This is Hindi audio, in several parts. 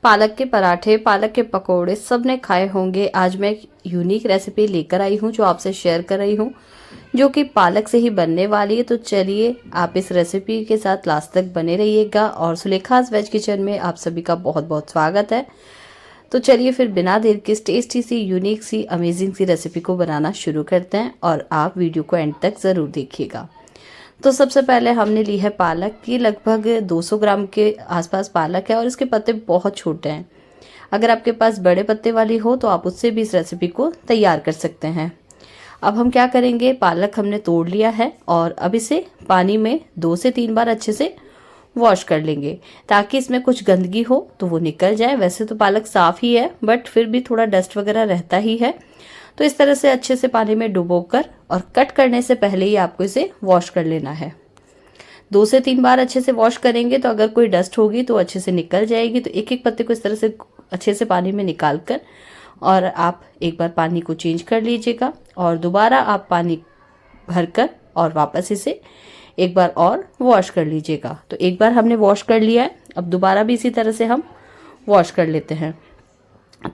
पालक के पराठे, पालक के पकोड़े सब ने खाए होंगे। आज मैं एक यूनिक रेसिपी लेकर आई हूँ जो आपसे शेयर कर रही हूँ, जो कि पालक से ही बनने वाली है। तो चलिए आप इस रेसिपी के साथ लास्ट तक बने रहिएगा। और सुलेखास वेज किचन में आप सभी का बहुत बहुत स्वागत है। तो चलिए फिर बिना देर के टेस्टी सी, यूनिक सी, अमेजिंग सी रेसिपी को बनाना शुरू करते हैं और आप वीडियो को एंड तक ज़रूर देखिएगा। तो सबसे पहले हमने ली है पालक की, लगभग 200 ग्राम के आसपास पालक है और इसके पत्ते बहुत छोटे हैं। अगर आपके पास बड़े पत्ते वाली हो तो आप उससे भी इस रेसिपी को तैयार कर सकते हैं। अब हम क्या करेंगे, पालक हमने तोड़ लिया है और अब इसे पानी में 2 से 3 बार अच्छे से वॉश कर लेंगे ताकि इसमें कुछ गंदगी हो तो वो निकल जाए। वैसे तो पालक साफ़ ही है बट फिर भी थोड़ा डस्ट वगैरह रहता ही है। तो इस तरह से अच्छे से पानी में डुबोकर और कट करने से पहले ही आपको इसे वॉश कर लेना है। 2 से 3 बार अच्छे से वॉश करेंगे तो अगर कोई डस्ट होगी तो अच्छे से निकल जाएगी। तो एक एक पत्ते को इस तरह से अच्छे से पानी में निकाल कर और आप एक बार पानी को चेंज कर लीजिएगा और दोबारा आप पानी भरकर और वापस इसे एक बार और वॉश कर लीजिएगा। तो एक बार हमने वॉश कर लिया है, अब दोबारा भी इसी तरह से हम वॉश कर लेते हैं।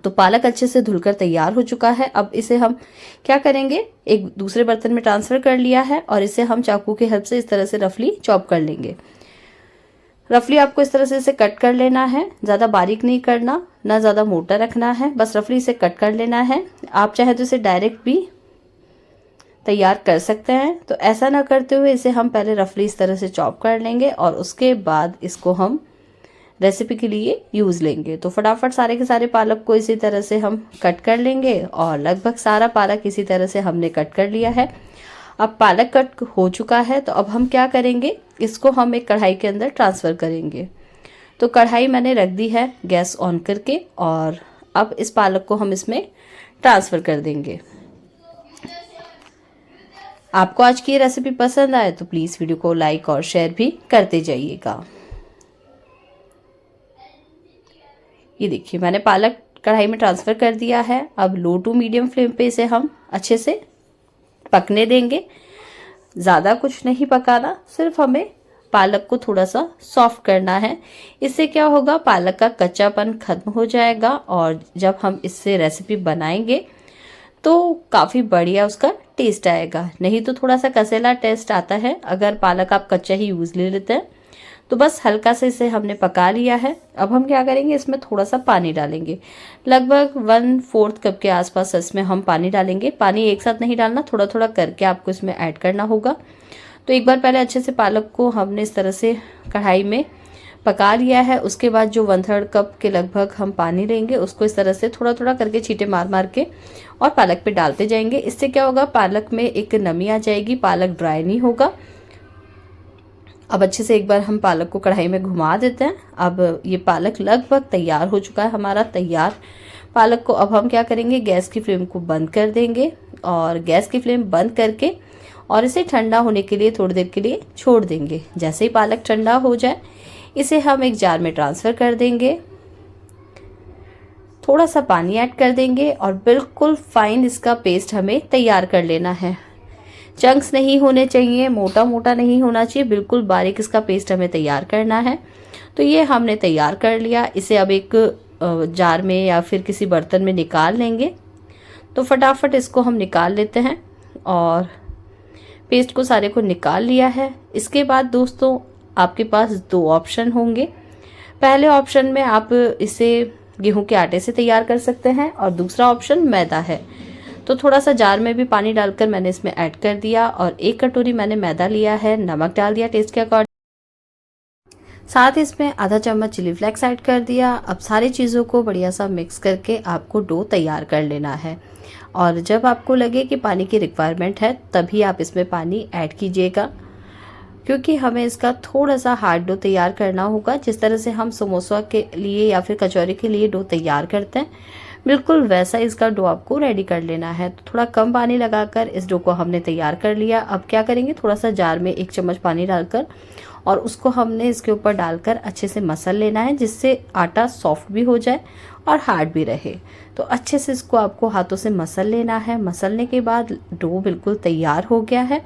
तो पालक अच्छे से धुलकर तैयार हो चुका है। अब इसे हम क्या करेंगे, एक दूसरे बर्तन में ट्रांसफ़र कर लिया है और इसे हम चाकू की हेल्प से इस तरह से रफली चॉप कर लेंगे। रफली आपको इस तरह से इसे कट कर लेना है, ज़्यादा बारीक नहीं करना, ना ज़्यादा मोटा रखना है, बस रफली इसे कट कर लेना है। आप चाहे तो इसे डायरेक्ट भी तैयार कर सकते हैं। तो ऐसा ना करते हुए इसे हम पहले रफली इस तरह से चॉप कर लेंगे और उसके बाद इसको हम रेसिपी के लिए यूज़ लेंगे। तो फटाफट सारे के सारे पालक को इसी तरह से हम कट कर लेंगे और लगभग सारा पालक इसी तरह से हमने कट कर लिया है। अब पालक कट हो चुका है तो अब हम क्या करेंगे, इसको हम एक कढ़ाई के अंदर ट्रांसफ़र करेंगे। तो कढ़ाई मैंने रख दी है गैस ऑन करके और अब इस पालक को हम इसमें ट्रांसफ़र कर देंगे। आपको आज की ये रेसिपी पसंद आए तो प्लीज़ वीडियो को लाइक और शेयर भी करते जाइएगा। ये देखिए मैंने पालक कढ़ाई में ट्रांसफ़र कर दिया है। अब लो टू मीडियम फ्लेम पे इसे हम अच्छे से पकने देंगे। ज़्यादा कुछ नहीं पकाना, सिर्फ हमें पालक को थोड़ा सा सॉफ्ट करना है। इससे क्या होगा, पालक का कच्चापन खत्म हो जाएगा और जब हम इससे रेसिपी बनाएंगे तो काफ़ी बढ़िया उसका टेस्ट आएगा। नहीं तो थोड़ा सा कसेला टेस्ट आता है अगर पालक आप कच्चा ही यूज़ ले लेते हैं। तो बस हल्का से इसे हमने पका लिया है। अब हम क्या करेंगे, इसमें थोड़ा सा पानी डालेंगे, लगभग 1/4 कप के आसपास इसमें हम पानी डालेंगे। पानी एक साथ नहीं डालना, थोड़ा थोड़ा करके आपको इसमें ऐड करना होगा। तो एक बार पहले अच्छे से पालक को हमने इस तरह से कढ़ाई में पका लिया है। उसके बाद जो 1/3 कप के लगभग हम पानी लेंगे उसको इस तरह से थोड़ा थोड़ा करके छींटे मार मार के और पालक पे डालते जाएंगे। इससे क्या होगा, पालक में एक नमी आ जाएगी, पालक ड्राई नहीं होगा। अब अच्छे से एक बार हम पालक को कढ़ाई में घुमा देते हैं। अब ये पालक लगभग तैयार हो चुका है हमारा तैयार पालक को। अब हम क्या करेंगे, गैस की फ्लेम को बंद कर देंगे और गैस की फ्लेम बंद करके और इसे ठंडा होने के लिए थोड़ी देर के लिए छोड़ देंगे। जैसे ही पालक ठंडा हो जाए इसे हम एक जार में ट्रांसफ़र कर देंगे, थोड़ा सा पानी ऐड कर देंगे और बिल्कुल फाइन इसका पेस्ट हमें तैयार कर लेना है। चंक्स नहीं होने चाहिए, मोटा मोटा नहीं होना चाहिए, बिल्कुल बारीक इसका पेस्ट हमें तैयार करना है। तो ये हमने तैयार कर लिया। इसे अब एक जार में या फिर किसी बर्तन में निकाल लेंगे। तो फटाफट इसको हम निकाल लेते हैं और पेस्ट को सारे को निकाल लिया है। इसके बाद दोस्तों आपके पास 2 ऑप्शन होंगे। पहले ऑप्शन में आप इसे गेहूं के आटे से तैयार कर सकते हैं और दूसरा ऑप्शन मैदा है। तो थोड़ा सा जार में भी पानी डालकर मैंने इसमें ऐड कर दिया और 1 कटोरी मैंने मैदा लिया है, नमक डाल दिया टेस्ट के अकॉर्डिंग, साथ ही इसमें आधा चम्मच चिली फ्लेक्स ऐड कर दिया। अब सारी चीज़ों को बढ़िया सा मिक्स करके आपको डो तैयार कर लेना है और जब आपको लगे कि पानी की रिक्वायरमेंट है तभी आप इसमें पानी ऐड कीजिएगा, क्योंकि हमें इसका थोड़ा सा हार्ड डो तैयार करना होगा। जिस तरह से हम समोसा के लिए या फिर कचौरी के लिए डो तैयार करते हैं, बिल्कुल वैसा इसका डो आपको रेडी कर लेना है। तो थोड़ा कम पानी लगाकर इस डो को हमने तैयार कर लिया। अब क्या करेंगे, थोड़ा सा जार में 1 चम्मच पानी डालकर और उसको हमने इसके ऊपर डालकर अच्छे से मसल लेना है, जिससे आटा सॉफ्ट भी हो जाए और हार्ड भी रहे। तो अच्छे से इसको आपको हाथों से मसल लेना है। मसलने के बाद डो बिल्कुल तैयार हो गया है।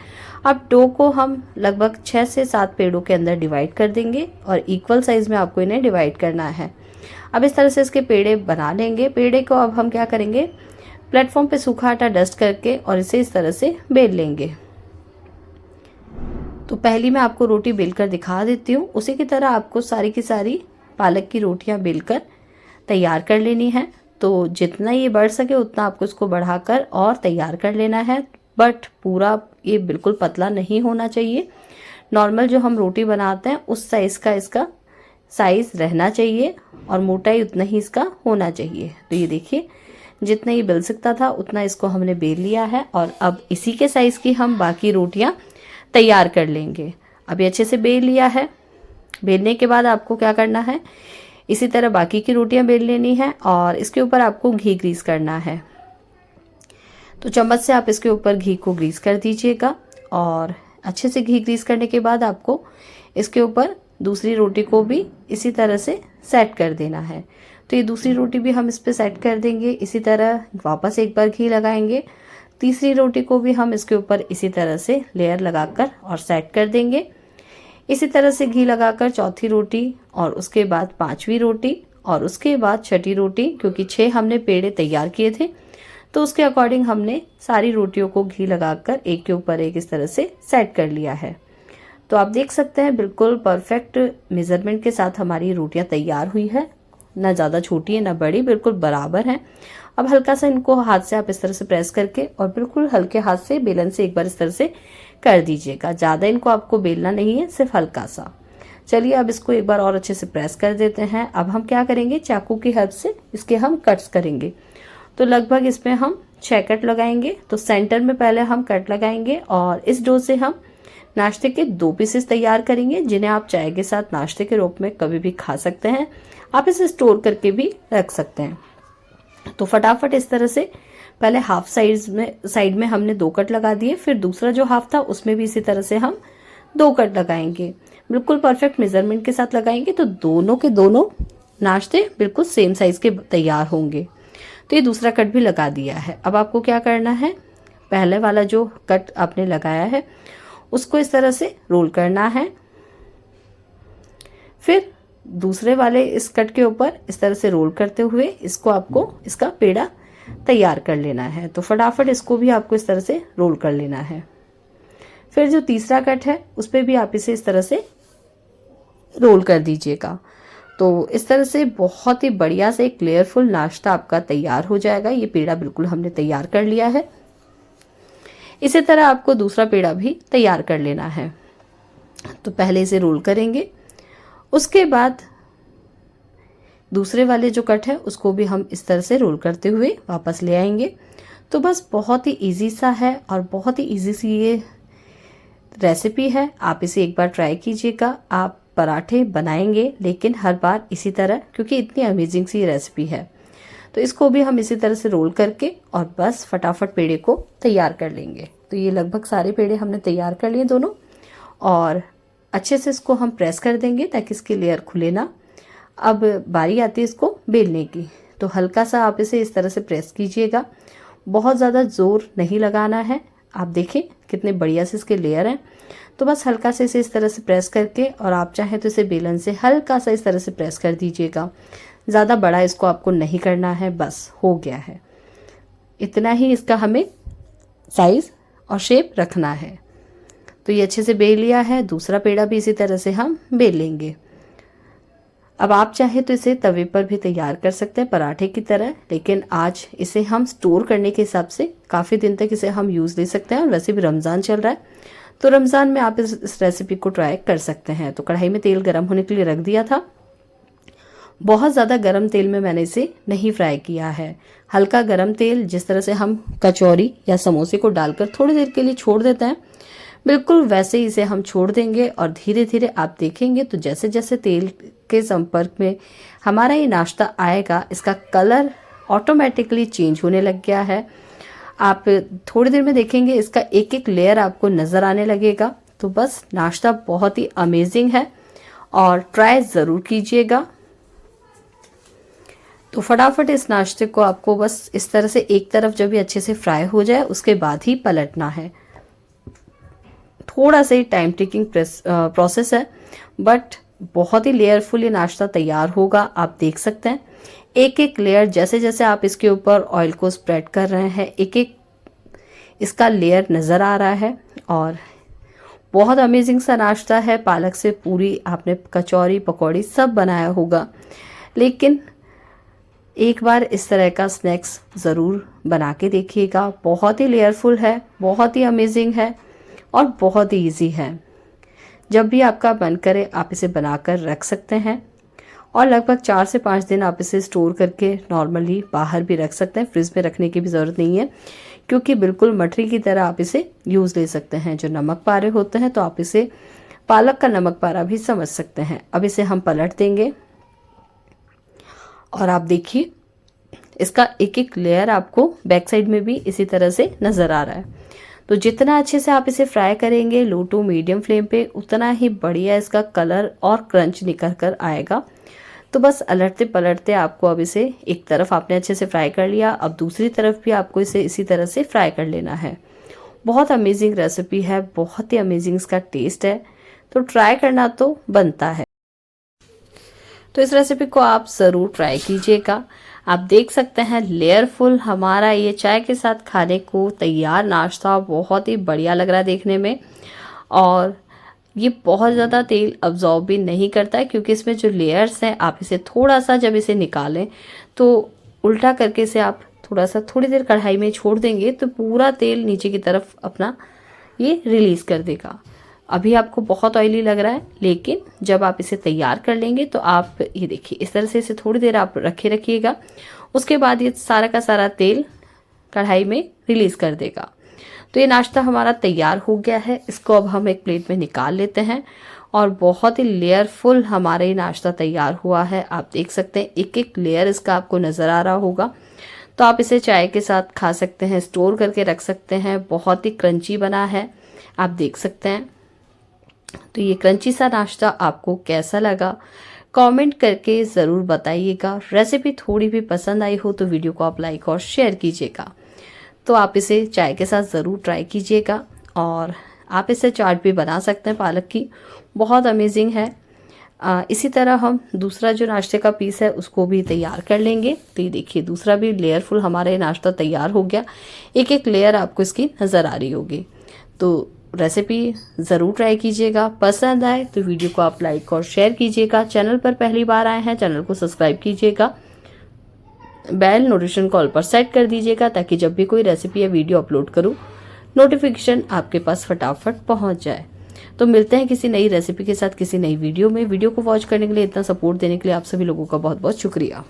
अब डो को हम लगभग 6 से 7 पेड़ों के अंदर डिवाइड कर देंगे और इक्वल साइज़ में आपको इन्हें डिवाइड करना है। अब इस तरह से इसके पेड़े बना लेंगे। पेड़े को अब हम क्या करेंगे, प्लेटफॉर्म पे सूखा आटा डस्ट करके और इसे इस तरह से बेल लेंगे। तो पहली मैं आपको रोटी बेलकर दिखा देती हूँ। उसी की तरह आपको सारी की सारी पालक की रोटियां बेलकर तैयार कर लेनी है। तो जितना ये बढ़ सके उतना आपको इसको बढ़ाकर और तैयार कर लेना है, बट पूरा ये बिल्कुल पतला नहीं होना चाहिए। नॉर्मल जो हम रोटी बनाते हैं उस साइज़ का इसका साइज़ रहना चाहिए और मोटाई उतना ही इसका होना चाहिए। तो ये देखिए, जितना ये बेल सकता था उतना इसको हमने बेल लिया है और अब इसी के साइज़ की हम बाकी रोटियां तैयार कर लेंगे। अभी अच्छे से बेल लिया है। बेलने के बाद आपको क्या करना है, इसी तरह बाकी की रोटियां बेल लेनी है और इसके ऊपर आपको घी ग्रीस करना है। तो चम्मच से आप इसके ऊपर घी को ग्रीस कर दीजिएगा और अच्छे से घी ग्रीस करने के बाद आपको इसके ऊपर दूसरी रोटी को भी इसी तरह से सेट कर देना है। तो ये दूसरी रोटी भी हम इस पे सेट कर देंगे। इसी तरह वापस एक बार घी लगाएंगे। तीसरी रोटी को भी हम इसके ऊपर इसी तरह से लेयर लगाकर और सेट कर देंगे। इसी तरह से घी लगाकर चौथी रोटी और उसके बाद पांचवी रोटी और उसके बाद छठी रोटी, क्योंकि 6 हमने पेड़े तैयार किए थे तो उसके अकॉर्डिंग हमने सारी रोटियों को घी लगाकर एक के ऊपर एक इस तरह से सेट कर लिया है। तो आप देख सकते हैं बिल्कुल परफेक्ट मेजरमेंट के साथ हमारी रोटियां तैयार हुई है। ना ज़्यादा छोटी है ना बड़ी, बिल्कुल बराबर है। अब हल्का सा इनको हाथ से आप इस तरह से प्रेस करके और बिल्कुल हल्के हाथ से बेलन से एक बार इस तरह से कर दीजिएगा। ज़्यादा इनको आपको बेलना नहीं है, सिर्फ हल्का सा। चलिए अब इसको एक बार और अच्छे से प्रेस कर देते हैं। अब हम क्या करेंगे, चाकू की हेल्प से इसके हम कट्स करेंगे। तो लगभग इसमें हम 6 कट लगाएंगे। तो सेंटर में पहले हम कट लगाएंगे और इस डो से हम नाश्ते के 2 पीसेस तैयार करेंगे, जिन्हें आप चाय के साथ नाश्ते के रूप में कभी भी खा सकते हैं। आप इसे स्टोर करके भी रख सकते हैं। तो फटाफट इस तरह से पहले हाफ साइड में हमने 2 कट लगा दिए, फिर दूसरा जो हाफ था उसमें भी इसी तरह से हम 2 कट लगाएंगे। बिल्कुल परफेक्ट मेजरमेंट के साथ लगाएंगे तो दोनों के दोनों नाश्ते बिल्कुल सेम साइज के तैयार होंगे। तो ये दूसरा कट भी लगा दिया है। अब आपको क्या करना है, पहले वाला जो कट आपने लगाया है उसको इस तरह से रोल करना है, फिर दूसरे वाले इस कट के ऊपर इस तरह से रोल करते हुए इसको आपको इसका पेड़ा तैयार कर लेना है। तो फटाफट इसको भी आपको इस तरह से रोल कर लेना है। फिर जो तीसरा कट है उस पर भी आप इसे इस तरह से रोल कर दीजिएगा। तो इस तरह से बहुत ही बढ़िया से एक लेयरफुल नाश्ता आपका तैयार हो जाएगा। ये पेड़ा बिल्कुल हमने तैयार कर लिया है। इसी तरह आपको दूसरा पेड़ा भी तैयार कर लेना है। तो पहले इसे रोल करेंगे, उसके बाद दूसरे वाले जो कट है उसको भी हम इस तरह से रोल करते हुए वापस ले आएंगे। तो बस बहुत ही इजी सा है और बहुत ही इजी सी ये रेसिपी है। आप इसे एक बार ट्राई कीजिएगा। आप पराठे बनाएंगे लेकिन हर बार इसी तरह, क्योंकि इतनी अमेजिंग सी रेसिपी है। तो इसको भी हम इसी तरह से रोल करके और बस फटाफट पेड़े को तैयार कर लेंगे। तो ये लगभग सारे पेड़े हमने तैयार कर लिए दोनों, और अच्छे से इसको हम प्रेस कर देंगे ताकि इसकी लेयर खुले ना। अब बारी आती है इसको बेलने की। तो हल्का सा आप इसे इस तरह से प्रेस कीजिएगा, बहुत ज़्यादा जोर नहीं लगाना है। आप देखें कितने बढ़िया से इसके लेयर हैं। तो बस हल्का से इसे इस तरह से प्रेस करके और आप चाहें तो इसे बेलन से हल्का सा इस तरह से प्रेस कर दीजिएगा। ज़्यादा बड़ा इसको आपको नहीं करना है, बस हो गया है। इतना ही इसका हमें साइज़ और शेप रखना है। तो ये अच्छे से बेल लिया है। दूसरा पेड़ा भी इसी तरह से हम बेल लेंगे। अब आप चाहे तो इसे तवे पर भी तैयार कर सकते हैं पराठे की तरह, लेकिन आज इसे हम स्टोर करने के हिसाब से काफ़ी दिन तक इसे हम यूज़ ले सकते हैं। और वैसे भी रमज़ान चल रहा है तो रमज़ान में आप इस रेसिपी को ट्राई कर सकते हैं। तो कढ़ाई में तेल गर्म होने के लिए रख दिया था। बहुत ज़्यादा गर्म तेल में मैंने इसे नहीं फ्राई किया है। हल्का गर्म तेल, जिस तरह से हम कचौरी या समोसे को डालकर थोड़ी देर के लिए छोड़ देते हैं, बिल्कुल वैसे ही इसे हम छोड़ देंगे। और धीरे धीरे आप देखेंगे तो जैसे जैसे तेल के संपर्क में हमारा ये नाश्ता आएगा, इसका कलर ऑटोमेटिकली चेंज होने लग गया है। आप थोड़ी देर में देखेंगे इसका एक एक लेयर आपको नज़र आने लगेगा। तो बस नाश्ता बहुत ही अमेजिंग है और ट्राई ज़रूर कीजिएगा। तो फटाफट इस नाश्ते को आपको बस इस तरह से एक तरफ जब ये अच्छे से फ्राई हो जाए उसके बाद ही पलटना है। थोड़ा सा टाइम टेकिंग प्रोसेस है, बट बहुत ही लेयरफुल ये नाश्ता तैयार होगा। आप देख सकते हैं एक एक लेयर, जैसे जैसे आप इसके ऊपर ऑयल को स्प्रेड कर रहे हैं, एक एक इसका लेयर नज़र आ रहा है। और बहुत अमेजिंग सा नाश्ता है। पालक से पूरी आपने कचौरी पकौड़ी सब बनाया होगा, लेकिन एक बार इस तरह का स्नैक्स ज़रूर बना के देखिएगा। बहुत ही लेयरफुल है, बहुत ही अमेजिंग है और बहुत ही ईजी है। जब भी आपका मन करे आप इसे बनाकर रख सकते हैं और लगभग 4 से 5 दिन आप इसे स्टोर करके नॉर्मली बाहर भी रख सकते हैं। फ्रिज में रखने की भी ज़रूरत नहीं है, क्योंकि बिल्कुल मठरी की तरह आप इसे यूज़ ले सकते हैं। जो नमक पारे होते हैं तो आप इसे पालक का नमक पारा भी समझ सकते हैं। अब इसे हम पलट देंगे और आप देखिए इसका एक एक लेयर आपको बैक साइड में भी इसी तरह से नज़र आ रहा है। तो जितना अच्छे से आप इसे फ्राई करेंगे लो टू मीडियम फ्लेम पे, उतना ही बढ़िया इसका कलर और क्रंच निकल कर आएगा। तो बस अलटते पलटते आपको अब इसे एक तरफ आपने अच्छे से फ्राई कर लिया, अब दूसरी तरफ भी आपको इसे इसी तरह से फ्राई कर लेना है। बहुत अमेजिंग रेसिपी है, बहुत ही अमेजिंग इसका टेस्ट है, तो ट्राई करना तो बनता है। तो इस रेसिपी को आप ज़रूर ट्राई कीजिएगा। आप देख सकते हैं लेयरफुल हमारा ये चाय के साथ खाने को तैयार नाश्ता बहुत ही बढ़िया लग रहा है देखने में। और ये बहुत ज़्यादा तेल अब्जॉर्ब भी नहीं करता है, क्योंकि इसमें जो लेयर्स हैं आप इसे थोड़ा सा जब इसे निकालें तो उल्टा करके इसे आप थोड़ा सा थोड़ी देर कढ़ाई में छोड़ देंगे तो पूरा तेल नीचे की तरफ अपना ये रिलीज़ कर देगा। अभी आपको बहुत ऑयली लग रहा है, लेकिन जब आप इसे तैयार कर लेंगे तो आप ये देखिए इस तरह से इसे थोड़ी देर आप रखिएगा। उसके बाद ये सारा का सारा तेल कढ़ाई में रिलीज़ कर देगा। तो ये नाश्ता हमारा तैयार हो गया है। इसको अब हम एक प्लेट में निकाल लेते हैं और बहुत ही लेयरफुल हमारा ये नाश्ता तैयार हुआ है। आप देख सकते हैं एक एक लेयर इसका आपको नज़र आ रहा होगा। तो आप इसे चाय के साथ खा सकते हैं, स्टोर करके रख सकते हैं। बहुत ही क्रंची बना है, आप देख सकते हैं। तो ये क्रंची सा नाश्ता आपको कैसा लगा कमेंट करके ज़रूर बताइएगा। रेसिपी थोड़ी भी पसंद आई हो तो वीडियो को आप लाइक और शेयर कीजिएगा। तो आप इसे चाय के साथ ज़रूर ट्राई कीजिएगा और आप इसे चाट भी बना सकते हैं पालक की, बहुत अमेजिंग है। इसी तरह हम दूसरा जो नाश्ते का पीस है उसको भी तैयार कर लेंगे। तो ये देखिए दूसरा भी लेयरफुल हमारा ये नाश्ता तैयार हो गया। एक एक लेयर आपको इसकी नज़र आ रही होगी। तो रेसिपी ज़रूर ट्राई कीजिएगा। पसंद आए तो वीडियो को आप लाइक और शेयर कीजिएगा। चैनल पर पहली बार आए हैं चैनल को सब्सक्राइब कीजिएगा। बेल नोटिफिकेशन कॉल पर सेट कर दीजिएगा, ताकि जब भी कोई रेसिपी या वीडियो अपलोड करूं नोटिफिकेशन आपके पास फटाफट पहुंच जाए। तो मिलते हैं किसी नई रेसिपी के साथ किसी नई वीडियो में। वीडियो को वॉच करने के लिए, इतना सपोर्ट देने के लिए आप सभी लोगों का बहुत बहुत शुक्रिया।